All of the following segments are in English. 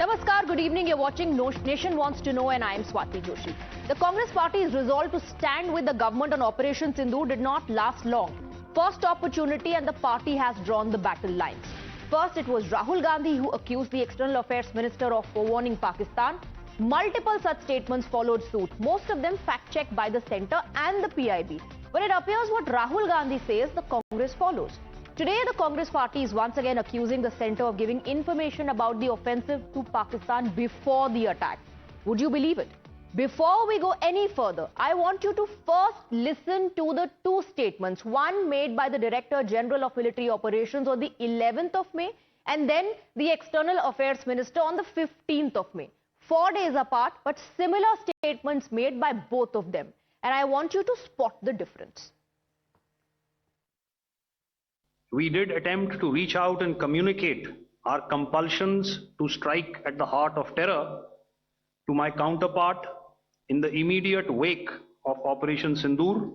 Namaskar, good evening. You're watching Nation Wants to Know and I am Swati Joshi. The Congress party is resolved to stand with the government on Operation Sindoor did not last long. First opportunity and the party has drawn the battle lines. First, it was Rahul Gandhi who accused the External Affairs Minister of forewarning Pakistan. Multiple such statements followed suit, most of them fact-checked by the centre and the PIB. But it appears what Rahul Gandhi says, the Congress follows. Today, the Congress party is once again accusing the centre of giving information about the offensive to Pakistan before the attack. Would you believe it? Before we go any further, I want you to first listen to the two statements. One made by the Director General of Military Operations on the 11th of May and then the External Affairs Minister on the 15th of May. 4 days apart, but similar statements made by both of them. And I want you to spot the difference. We did attempt to reach out and communicate our compulsions to strike at the heart of terror to my counterpart in the immediate wake of Operation Sindoor.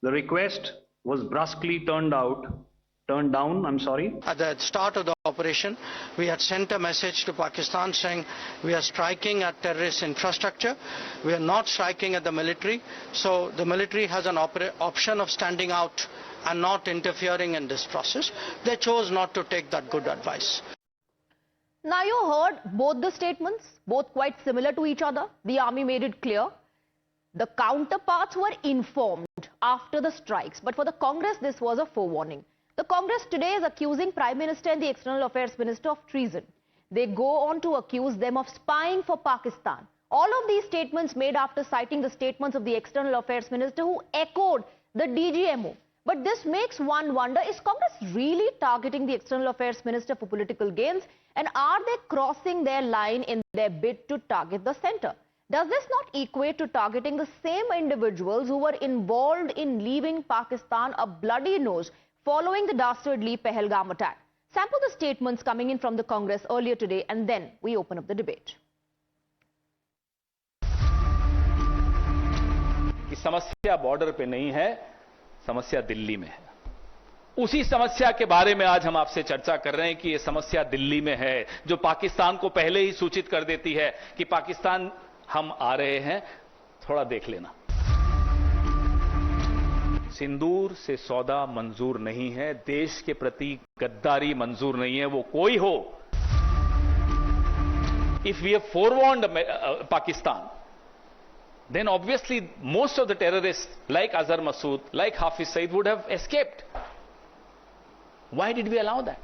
The request was brusquely turned down. At the start of the operation, we had sent a message to Pakistan saying we are striking at terrorist infrastructure. We are not striking at the military. So the military has an option of standing out and not interfering in this process. They chose not to take that good advice. Now you heard both the statements, both quite similar to each other. The army made it clear. The counterparts were informed after the strikes. But for the Congress, this was a forewarning. The Congress today is accusing Prime Minister and the External Affairs Minister of treason. They go on to accuse them of spying for Pakistan. All of these statements made after citing the statements of the External Affairs Minister who echoed the DGMO. But this makes one wonder, is Congress really targeting the External Affairs Minister for political gains? And are they crossing their line in their bid to target the centre? Does this not equate to targeting the same individuals who were involved in leaving Pakistan a bloody nose following the dastardly Pahalgam attack? Sample the statements coming in from the Congress earlier today and then we open up the debate. कि समस्या border पे नहीं है, समस्या दिल्ली में है। उसी समस्या के बारे में आज हम आपसे चर्चा कर रहे हैं कि ये समस्या दिल्ली में है, जो पाकिस्तान को पहले ही सूचित कर देती है कि पाकिस्तान हम आ रहे हैं, थोड़ा देख लेना। सिंदूर से सौदा मंजूर नहीं है, देश के प्रति गद्दारी मंजूर नहीं है, वो कोई हो। If we have forewarned Pakistan, then obviously most of the terrorists like Azhar Masood, like Hafiz Saeed would have escaped. Why did we allow that?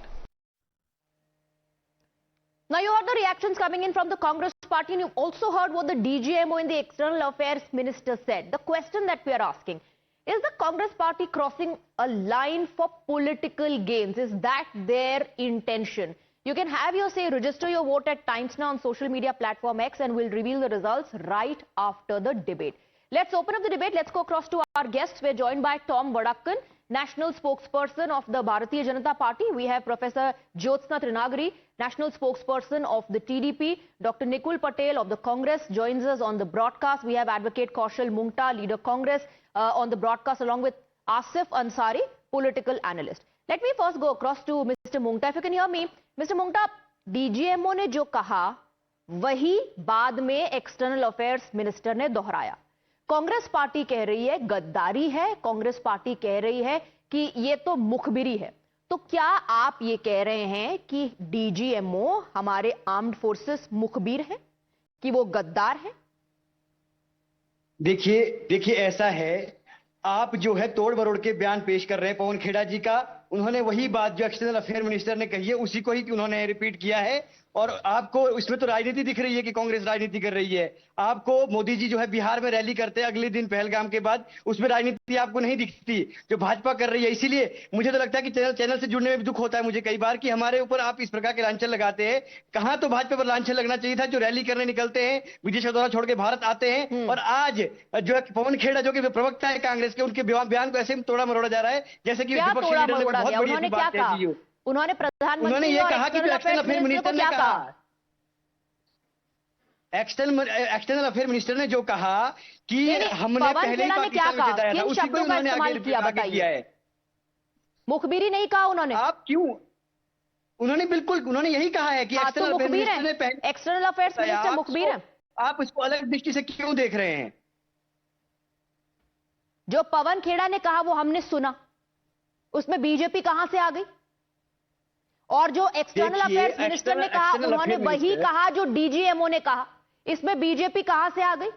Now you heard the reactions coming in from the Congress party and you also heard what the DGMO and the External Affairs Minister said. The question that we are asking, is the Congress party crossing a line for political gains? Is that their intention? You can have your say, register your vote at Times Now on social media platform X and we'll reveal the results right after the debate. Let's open up the debate. Let's go across to our guests. We're joined by Tom Vadakkan, National Spokesperson of the Bharatiya Janata Party. We have Professor Jyotsna Trinagari, National Spokesperson of the TDP. Dr. Nikul Patel of the Congress joins us on the broadcast. We have Advocate Kaushal Mungta, Leader Congress, on the broadcast along with Asif Ansari, political analyst. Let me first go across to Mr. Mungta. If you can hear me, Mr. Mungta, DGMO ने जो कहा वही बाद में external affairs minister ने दोहराया। Congress party कह रही है गद्दारी है, कांग्रेस पार्टी कह रही है कि ये तो मुखबिरी है। तो क्या आप ये कह रहे हैं कि डीजीएमओ हमारे आर्म्ड फोर्सेस मुखबिर है, कि वो गद्दार है? देखिए ऐसा है, आप जो है तोड़ मरोड़ के बयान पेश कर रहे हैं पवन खेड़ा जी का, उन्होंने वही बात जो एक्सटर्नल अफेयर मिनिस्टर ने कही है उसी को ही उन्होंने रिपीट किया है। और आपको इसमें तो राजनीति दिख रही है कि कांग्रेस राजनीति कर रही है। आपको मोदी जी जो है बिहार में रैली करते हैं अगले दिन पहलगाम के बाद, उसमें राजनीति आपको नहीं दिखती जो भाजपा कर रही है। इसीलिए मुझे तो लगता है कि चैनल से जुड़ने में भी दुख होता है मुझे कई बार कि हमारे ऊपर आप इस प्रकार के लांछन लगाते हैं। कहां तो भाजपा पर लांछन लगना चाहिए था, जो रैली करने निकलते हैं, विदेश का दौरा छोड़ के भारत आते हैं, और आज जो है पवन खेड़ा जो कि प्रवक्ता है कांग्रेस के, उनके बयान को ऐसे तोड़ा मरोड़ा जा रहा है जैसे कि विपक्षी लीडर ने बहुत बड़ी बात कह दी। उन्होंने प्रधानमंत्री ये कहा कि एक्सटर्नल अफेयर मिनिस्टर ने कहा, एक्सटर्नल अफेयर मिनिस्टर ने जो कहा कि हमने पहले ही पाकिस्तान को जिताया था, उसी को उन्होंने आगे किया है। मुखबिरी नहीं कहा उन्होंने। आप क्यों उन्होंने यही कहा है कि हाँ, तो एक्सटर्नल अफेयर मुखबिर मिनिस्टर ने है, पहले एक्सटर्नल अफेयर्स मिनिस्टर मुखबिर है। आप उसको अलग दृष्टि से क्यों देख रहे हैं? जो पवन खेड़ा ने कहा वो हमने सुना, उसमें बीजेपी कहां से आ गई? और जो एक्सटर्नल अफेयर्स मिनिस्टर ने कहा उन्होंने वही कहा जो डीजीएमओ ने कहा, इसमें बीजेपी कहां से आ गई?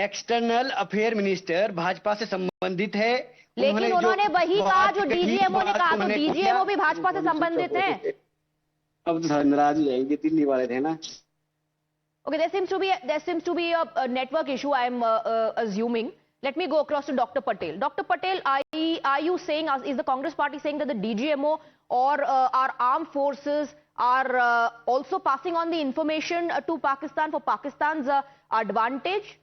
एक्सटर्नल अफेयर मिनिस्टर भाजपा से संबंधित है, लेकिन उन्होंने वही कहा जो डीजीएमओ ने कहा, तो डीजीएमओ भी भाजपा से संबंधित है। अब तो नाराज हो जाएंगे, दिल्ली वाले थे ना। Okay, there seems to be a network issue, I am assuming. Let me go across to Dr. Patel. Dr. Patel, are you saying, is the Congress party saying that the DGMO or our armed forces are also passing on the information to Pakistan for Pakistan's advantage?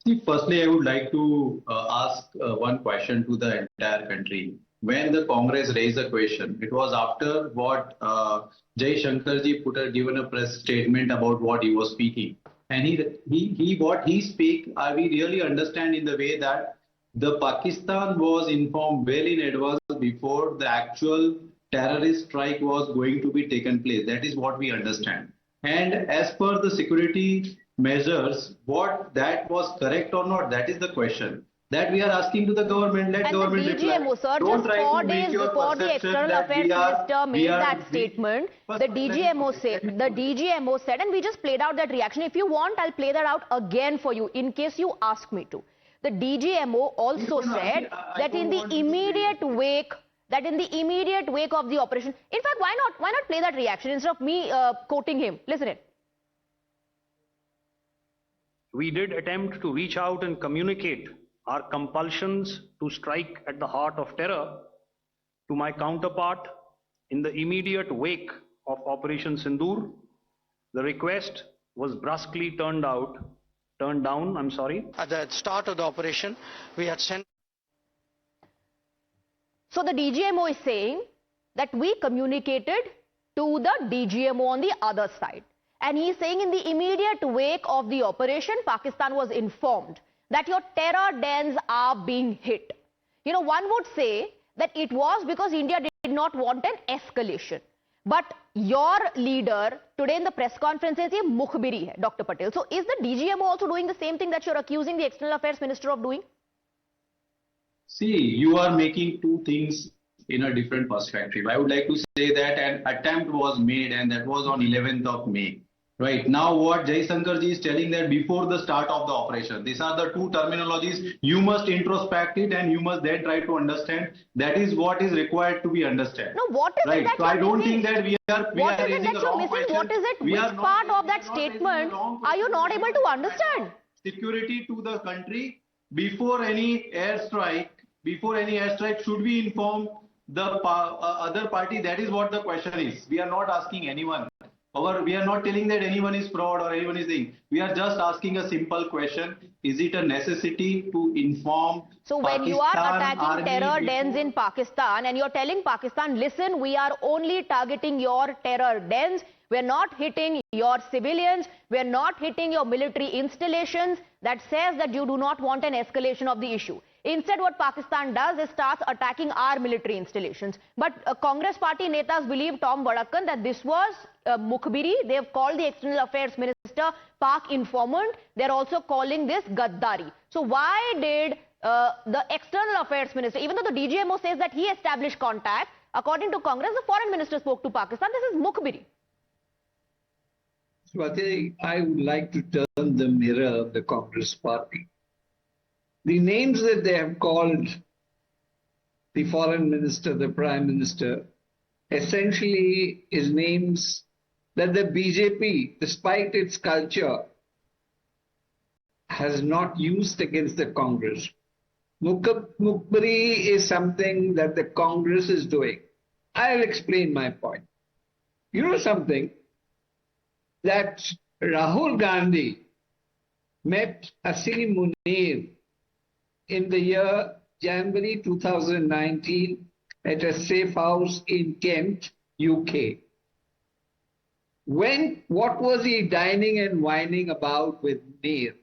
See, firstly, I would like to ask one question to the entire country. When the Congress raised the question, it was after what Jaishankar ji given a press statement about what he was speaking. And what he speak, we really understand in the way that the Pakistan was informed well in advance before the actual terrorist strike was going to be taken place. That is what we understand. And as per the security measures, what that was correct or not, that is the question. That we are asking to the government, let government reply. And the DGMO, sir, just 4 days before the External Affairs Minister made that statement, the DGMO said, and we just played out that reaction. If you want, I'll play that out again for you, in case you ask me to. The DGMO also said that in the immediate wake of the operation, in fact, why not play that reaction instead of me quoting him? Listen it. We did attempt to reach out and communicate our compulsions to strike at the heart of terror to my counterpart in the immediate wake of Operation Sindoor. The request was brusquely turned down. At the start of the operation, we had sent. So the DGMO is saying that we communicated to the DGMO on the other side. And he is saying in the immediate wake of the operation, Pakistan was informed that your terror dens are being hit. You know, one would say that it was because India did not want an escalation. But your leader today in the press conference says ye mukhbiri hai, Dr. Patel. So is the DGMO also doing the same thing that you're accusing the External Affairs Minister of doing? See, you are making two things in a different perspective. I would like to say that an attempt was made, and that was on 11th of May. Right. Now what Jaishankar ji is telling that before the start of the operation, these are the two terminologies. You must introspect it and you must then try to understand. That is what is required to be understood. No, what is it that so I don't think that we are raising the wrong question. What is it? Which part of that statement are you not able to understand? Security to the country before any airstrike should we inform the other party. That is what the question is. We are not asking anyone. We are not telling that anyone is fraud or anyone is saying. We are just asking a simple question. Is it a necessity to inform So when you are attacking terror dens in Pakistan and you're telling Pakistan, listen, we are only targeting your terror dens. We're not hitting your civilians. We're not hitting your military installations. That says that you do not want an escalation of the issue. Instead, what Pakistan does is starts attacking our military installations. But Congress party netas believe, Tom Vadakkan, that this was mukhbiri. They have called the External Affairs Minister Pak informant. They're also calling this gaddari. So why did the External Affairs Minister, even though the DGMO says that he established contact, according to Congress, the Foreign Minister spoke to Pakistan. This is mukhbiri. Swati, I would like to turn the mirror of the Congress party. The names that they have called the Foreign Minister, the Prime Minister, essentially is names that the BJP, despite its culture, has not used against the Congress. Mukhbiri is something that the Congress is doing. I'll explain my point. You know something? That Rahul Gandhi met Asim Munir in the year January 2019 at a safe house in Kent, UK. What was he dining and whining about with Munir?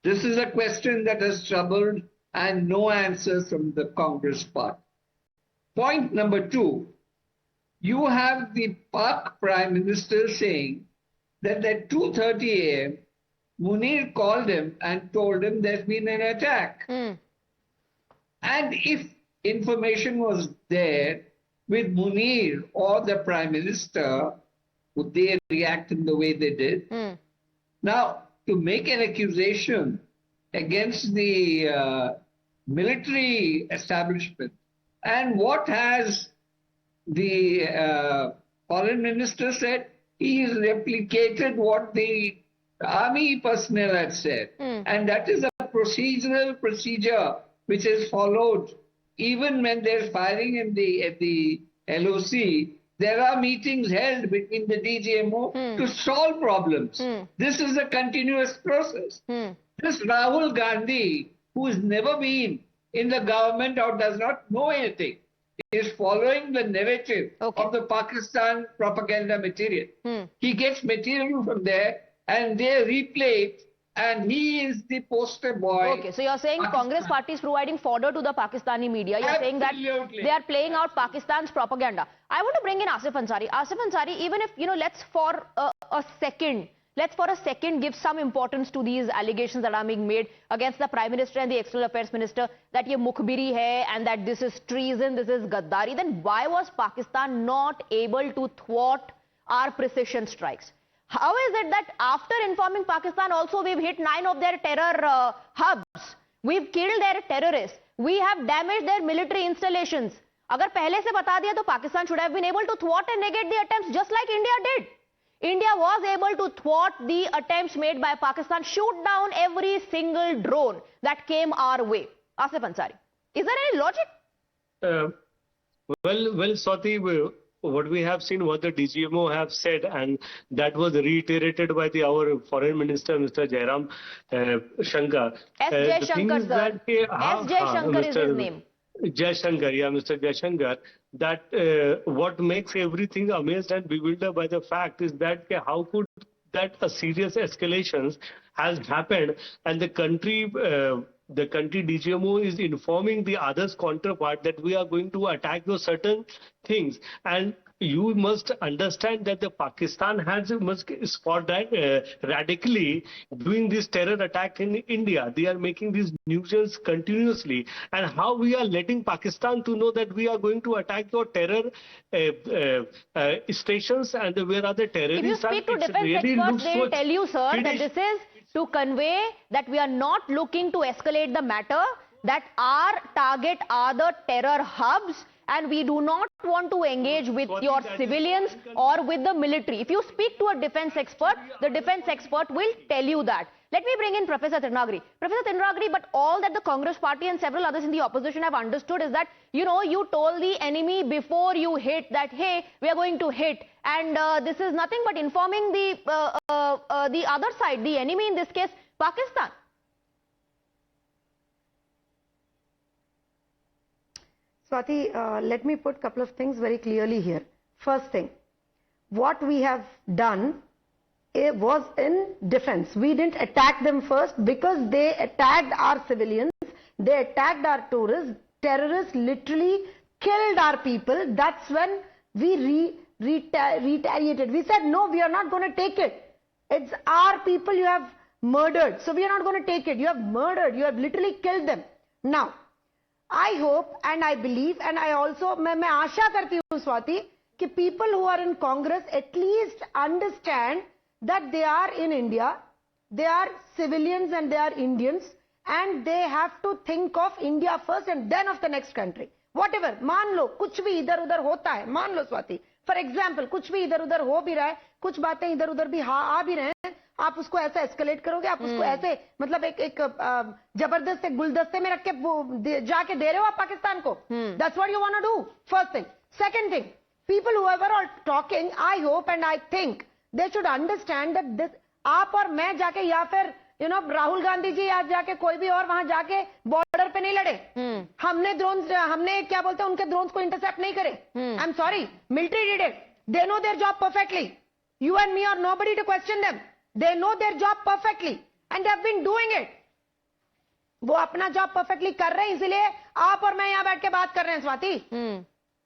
This is a question that has troubled and no answer from the Congress party. Point number two, you have the Pak Prime Minister saying that at 2:30 a.m., Munir called him and told him there's been an attack. And if information was there with Munir or the Prime Minister, would they react in the way they did? Now, to make an accusation against the military establishment, and what has the foreign minister said? He has replicated what the army personnel had said. And that is a procedural procedure which is followed. Even when there's firing at the LOC, there are meetings held between the DGMO to solve problems. This is a continuous process. This Rahul Gandhi, who has never been in the government or does not know anything, is following the narrative of the Pakistan propaganda material. He gets material from there and they replay it, and he is the poster boy. Okay, so you're saying Congress party is providing fodder to the Pakistani media. You're saying that they are playing out Pakistan's propaganda. I want to bring in Asif Ansari. Asif Ansari, even if, let's for a second give some importance to these allegations that are being made against the Prime Minister and the External Affairs Minister, that ye mukhbiri hai and that this is treason, this is gaddari, then why was Pakistan not able to thwart our precision strikes? How is it that after informing Pakistan also we've hit 9 of their terror hubs, we've killed their terrorists, we have damaged their military installations? Agar pehle se bata diya, to Pakistan should have been able to thwart and negate the attempts just like India did. India was able to thwart the attempts made by Pakistan, shoot down every single drone that came our way. Asif Ansari, is there any logic? Well, Swati, what we have seen, what the DGMO have said, and that was reiterated by our Foreign Minister, Mr. Jairam Shankar. S. Jaishankar, sir. S. Jaishankar is his name. Jaishankar, yeah, Mr. Jaishankar, that what makes everything amazed and bewildered by the fact is that how could that a serious escalations has happened, and the country DGMO is informing the others counterpart that we are going to attack those certain things. And you must understand that the Pakistan must spot that radically doing this terror attack in India. They are making these nuisance continuously. And how we are letting Pakistan to know that we are going to attack your terror stations and where are the terrorists. If you speak to defense experts, they will tell you, sir, that this is to convey that we are not looking to escalate the matter, that our target are the terror hubs, and we do not want to engage with your civilians or with the military. If you speak to a defense expert, the defense expert will tell you that. Let me bring in Professor Trinagri. Professor Trinagri, but all that the Congress party and several others in the opposition have understood is that, you told the enemy before you hit that, hey, we are going to hit. And this is nothing but informing the other side, the enemy in this case, Pakistan. Swati, let me put a couple of things very clearly here. First thing, what we have done was in defense. We didn't attack them first because they attacked our civilians, they attacked our tourists, terrorists literally killed our people. That's when we retaliated. We said, no, we are not going to take it. It's our people you have murdered. So we are not going to take it. You have murdered. You have literally killed them. Now, I hope and I believe and I also, मैं आशा करती हूँ स्वाति कि people who are in Congress at least understand that they are in India, they are civilians and they are Indians, and they have to think of India first and then of the next country. Whatever, मान लो कुछ भी इधर उधर होता है, मान लो Swati, for example कुछ भी इधर उधर हो भी रहा है, कुछ बातें इधर उधर भी आ भी रहे हैं, आप उसको ऐसे एस्केलेट करोगे, आप उसको ऐसे मतलब एक जबरदस्त गुलदस्ते में रख के जाके दे रहे हो आप पाकिस्तान को. That's what you want to do. First thing. Second thing, people whoever are talking, I hope and I think they should understand that this, आप और मैं जाके या फिर राहुल गांधी जी आज जाके कोई भी और वहां जाके बॉर्डर पे नहीं लड़े. हमने क्या बोलते हैं उनके ड्रोन्स को इंटरसेप्ट नहीं करे. I am sorry, military did it. They know their job perfectly. You and me are nobody to question them. They know their job perfectly and they have been doing it. वो अपना job perfectly कर रहे हैं, इसलिए आप और मैं यहाँ बैठ के बात कर रहे हैं Swati.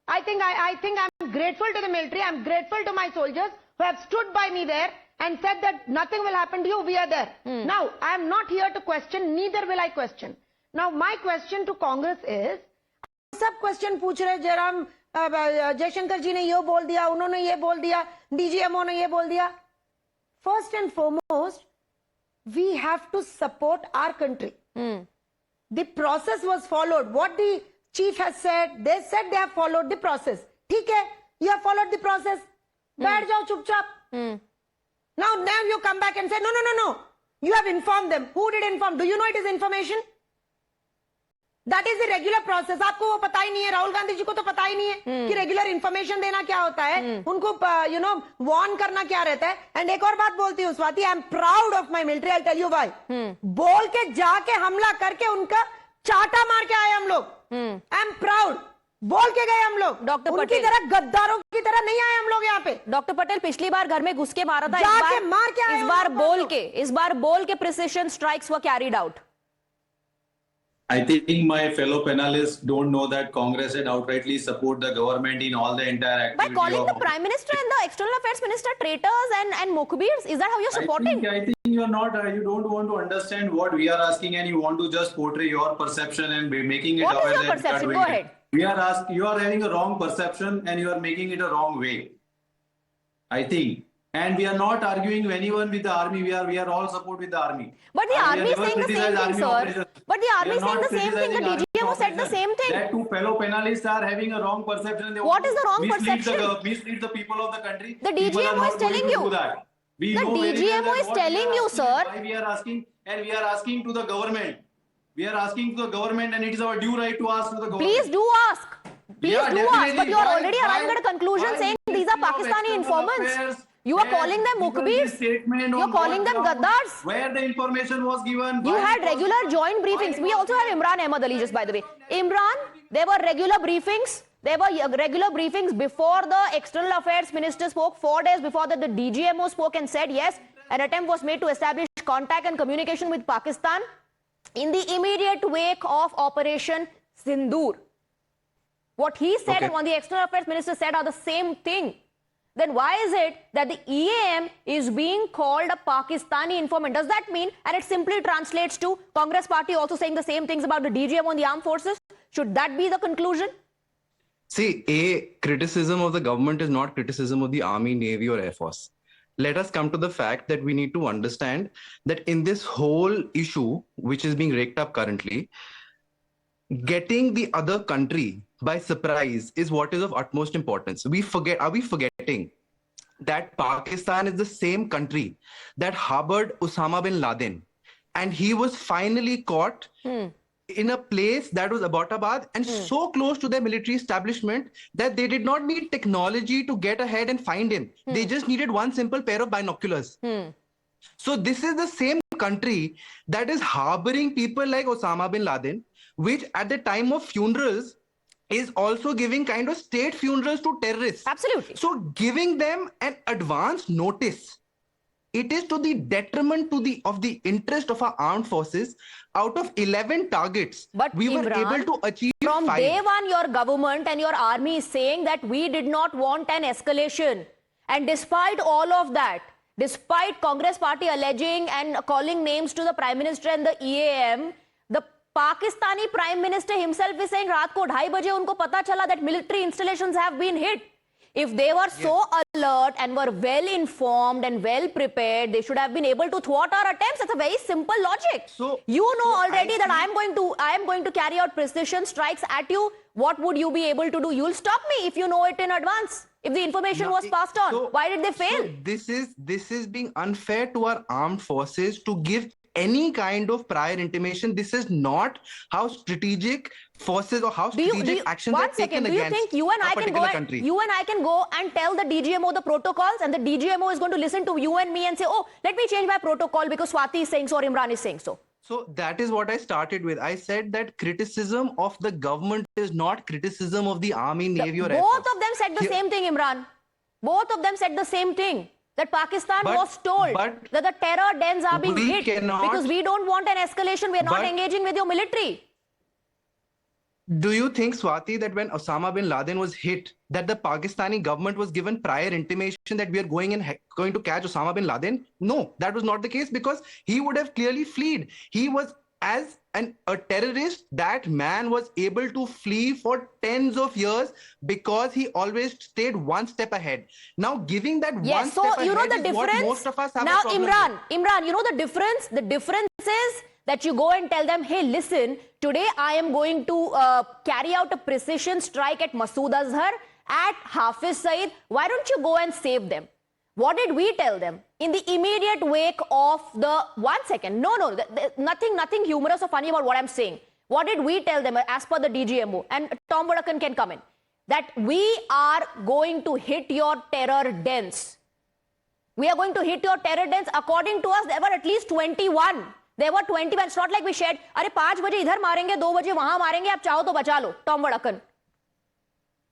I think I'm grateful to the military. I'm grateful to my soldiers who have stood by me there and said that nothing will happen to you. We are there. Now, I am not here to question. Neither will I question. Now, my question to Congress is, सब question पूछ रहे जयराम जयशंकर जी ने ये बोल दिया, उन्होंने ये बोल दिया, DGMO ने ये बोल दिया. First and foremost, we have to support our country. The process was followed. What the chief has said, they said they have followed the process. ठीक है, you have followed the process. बैठ जाओ चुपचाप. Now you come back and say, no. You have informed them. Who did inform? Do you know it is information? That is the regular process. आपको वो पता ही नहीं है, राहुल गांधी जी को तो पता ही नहीं है कि रेगुलर इंफॉर्मेशन देना क्या होता है, उनको वार्न करना क्या रहता है. एंड एक और बात बोलती हूँ Swati, I am proud of my military. I tell you why. बोल के जाके हमला करके उनका चाटा मार के आए हम लोग. आई एम प्राउड. बोल के गए हम लोग. डॉक्टर उनकी तरह गद्दारों की तरह नहीं आए हम लोग यहाँ पे. डॉक्टर पटेल, पिछली बार घर में घुस के मारा था, जाके मार के आए. इस बार बोल के precision strikes were carried out. I think my fellow panelists don't know that Congress had outrightly support the government in all the entire activity. By calling the Prime Minister and the External Affairs Minister traitors and Mukhbirs, is that how you're supporting? I think you're not, you don't want to understand what we are asking and you want to just portray your perception and be making it. What is your perception? Go ahead. You are having a wrong perception and you are making it a wrong way. I think. And we are not arguing anyone with the army. We are all support with the army. But the army is saying the same thing, sir. But the army is saying the same thing. The DGMO said the same thing. That two fellow panelists are having a wrong perception. What is the wrong perception? Mislead the people of the country. The DGMO is telling you. The DGMO is telling you, sir. Why we are asking, and we are asking to the government. We are asking to the government, and it is our due right to ask to the government. Please do ask. Please do ask. But you are already arriving at a conclusion saying these are Pakistani informants. You are calling them Mukhbirs. You are calling them gaddars. Where the information was given. You had regular joint briefings. We also have Imran Ahmad Ali, just by the way. Imran, there were regular briefings. There were regular briefings before the External Affairs Minister spoke. 4 days before that, the DGMO spoke and said, yes, an attempt was made to establish contact and communication with Pakistan in the immediate wake of Operation Sindoor. What he said and what the External Affairs Minister said are the same thing. Then why is it that the EAM is being called a Pakistani informant? Does that mean, and it simply translates to Congress party also saying the same things about the DGMO and the armed forces? Should that be the conclusion? See, criticism of the government is not criticism of the army, navy or air force. Let us come to the fact that we need to understand that in this whole issue, which is being raked up currently, getting the other country by surprise is what is of utmost importance. Are we forgetting that Pakistan is the same country that harbored Osama bin Laden, and he was finally caught in a place that was Abbottabad and so close to their military establishment that they did not need technology to get ahead and find him. They just needed one simple pair of binoculars. So this is the same country that is harboring people like Osama bin Laden, which at the time of funerals is also giving kind of state funerals to terrorists. Absolutely. So giving them an advance notice, it is to the detriment of the interest of our armed forces. Out of 11 targets, but we Imran, were able to achieve from 5. Day one, your government and your army is saying that we did not want an escalation. And despite all of that, despite Congress party alleging and calling names to the Prime Minister and the EAM, the Pakistani Prime Minister himself is saying रात को 2:30 बजे उनको पता चला that military installations have been hit. If they were so alert and were well informed and well prepared, they should have been able to thwart our attempts. It's a very simple logic. So you know already that I am going to carry out precision strikes at you. What would you be able to do? You'll stop me if you know it in advance. If the information was passed on, why did they fail? So this is being unfair to our armed forces to give any kind of prior intimation. This is not how strategic forces or how strategic actions are taken against do you think you and I can go and tell the DGMO the protocols, and the DGMO is going to listen to you and me and say, oh, let me change my protocol because Swati is saying so or Imran is saying so? So that is what I started with. I said that criticism of the government is not criticism of the army, navy or air force. Both of them said the same thing, Imran. Both of them said the same thing. That Pakistan was told that the terror dens are being hit because we don't want an escalation. We are not engaging with your military. Do you think, Swati, that when Osama bin Laden was hit, that the Pakistani government was given prior intimation that we are going to catch Osama bin Laden? No, that was not the case, because he would have clearly fled. He was, as a terrorist, that man was able to flee for tens of years because he always stayed one step ahead. Now, giving that one step ahead is what most of us have now, a problem with. Imran, you know the difference? The difference is that you go and tell them, hey, listen, today I am going to carry out a precision strike at Masood Azhar, at Hafiz Saeed. Why don't you go and save them? What did we tell them? In the immediate wake of the... 1 second. No, nothing humorous or funny about what I'm saying. What did we tell them as per the DGMO? And Tom Vadakan can come in. That we are going to hit your terror dens. We are going to hit your terror dens. According to us, there were at least 21. There were 21. It's not like we shared, अरे 5 बजे इधर मारेंगे, 2 बजे वहां मारेंगे, आप चाहो तो बचा लो. Tom Vadakan.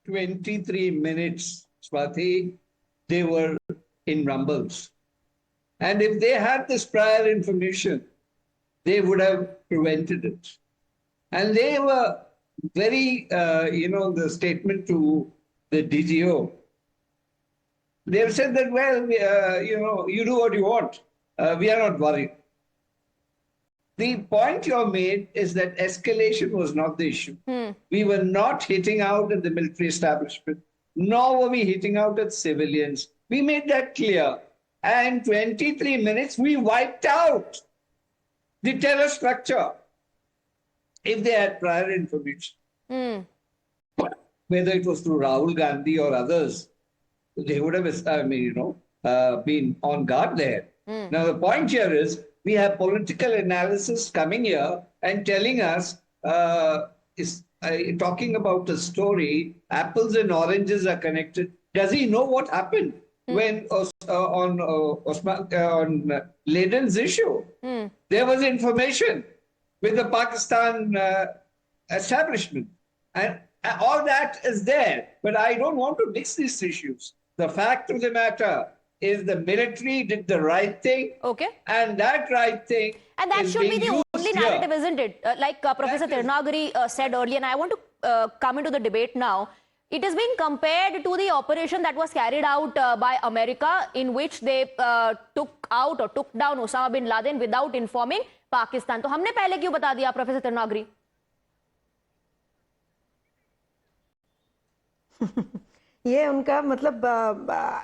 23 minutes, Swati, they were in rumbles. And if they had this prior information, they would have prevented it. And they were very, the statement to the DGO, they have said that, well, you do what you want. We are not worried. The point you made is that escalation was not the issue. We were not hitting out at the military establishment, nor were we hitting out at civilians. We made that clear. And 23 minutes, we wiped out the terror structure if they had prior information. Whether it was through Rahul Gandhi or others, they would have, been on guard there. Now, the point here is, we have political analysis coming here and telling us, talking about the story, apples and oranges are connected. Does he know what happened when on Laden's issue? There was information with the Pakistan establishment. And all that is there. But I don't want to mix these issues. The fact of the matter is the military did the right thing. Okay. And that right thing. And that should be the only narrative, isn't it? Like Professor Tirunagari said earlier, and I want to come into the debate now. It is being compared to the operation that was carried out by America, in which they took down Osama bin Laden without informing Pakistan. तो हमने पहले क्यों बता दिया, Professor Tirunagari? ये उनका मतलब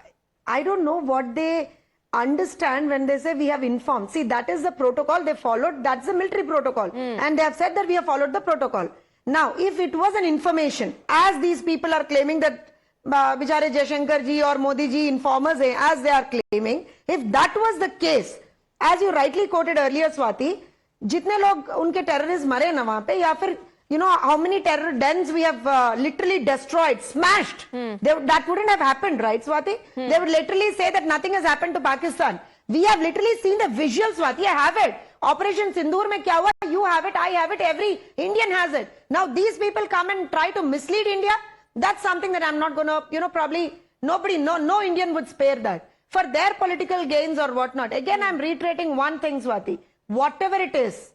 I don't know what they understand when they say we have informed. See, that is the protocol they followed. That's the military protocol. And they have said that we have followed the protocol. Now, if it was an information, as these people are claiming that Bichare Jaishankar ji or Modi ji informers hai, as they are claiming, if that was the case, as you rightly quoted earlier, Swati, jitne log unke terrorists mare na wahan pe, ya fir, you know, how many terror dens we have literally destroyed, smashed. That wouldn't have happened, right, Swati? They would literally say that nothing has happened to Pakistan. We have literally seen the visuals, Swati. I have it. Operation Sindoor mein kya hua? You have it, I have it, every Indian has it. Now these people come and try to mislead India. That's something that I'm not going to, probably nobody, no Indian would spare that. For their political gains or whatnot. Again, I'm reiterating one thing, Swati. Whatever it is,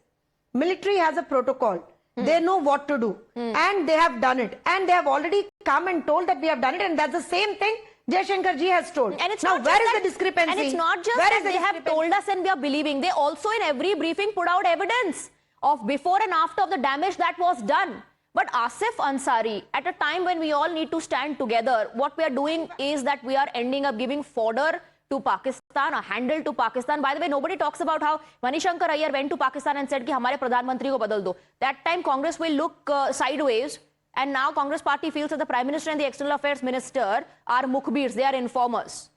military has a protocol. They know what to do. And they have done it. And they have already come and told that we have done it. And that's the same thing Jaishankar ji has told. And it's now, not where just is the discrepancy? And it's not just that they have told us and we are believing. They also in every briefing put out evidence of before and after of the damage that was done. But Asif Ansari, at a time when we all need to stand together, what we are doing is that we are ending up giving fodder to Pakistan, a handle to Pakistan. By the way, nobody talks about how Manishankar Iyer went to Pakistan and said कि हमारे प्रधानमंत्री को बदल दो. That time Congress will look sideways, and now Congress party feels that the Prime Minister and the External Affairs Minister are mukhbirs, they are informers.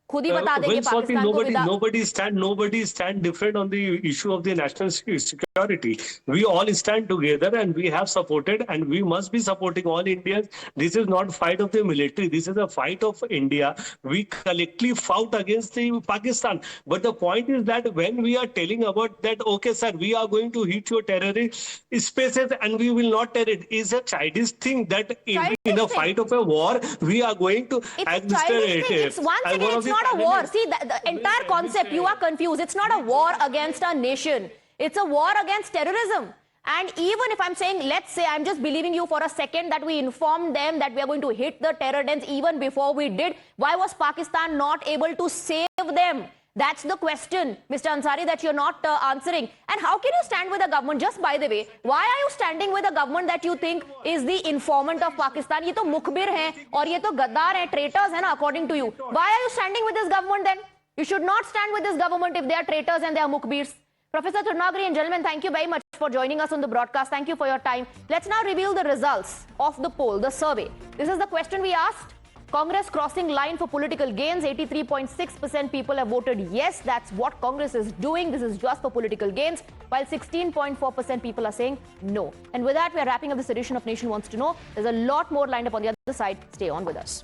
खुद ही बता देंगे पाकिस्तान को nobody stand different on the issue of the national security. We all stand together and we have supported and we must be supporting all Indians. This is not fight of the military. This is a fight of India. We collectively fought against the Pakistan. But the point is that when we are telling about that, okay, sir, we are going to hit your terrorist spaces and we will not terror it, is a childish thing that in a fight of a war, we are going to It's once again, it's not a war. See, the entire concept, you are confused. It's not a war against a nation. It's a war against terrorism. And even if I'm saying, let's say, I'm just believing you for a second that we informed them that we are going to hit the terror dens even before we did, why was Pakistan not able to save them? That's the question, Mr. Ansari, that you're not answering. And how can you stand with the government? Just by the way, why are you standing with a government that you think is the informant of Pakistan? ये तो मुखबिर हैं और ये तो गद्दार हैं, traitors हैं ना, according to you. Why are you standing with this government then? You should not stand with this government if they are traitors and they are mukhbirs. Professor Trunagari and gentlemen, thank you very much for joining us on the broadcast. Thank you for your time. Let's now reveal the results of the poll, the survey. This is the question we asked. Congress crossing line for political gains. 83.6% people have voted yes. That's what Congress is doing. This is just for political gains. While 16.4% people are saying no. And with that, we are wrapping up this edition of Nation Wants to Know. There's a lot more lined up on the other side. Stay on with us.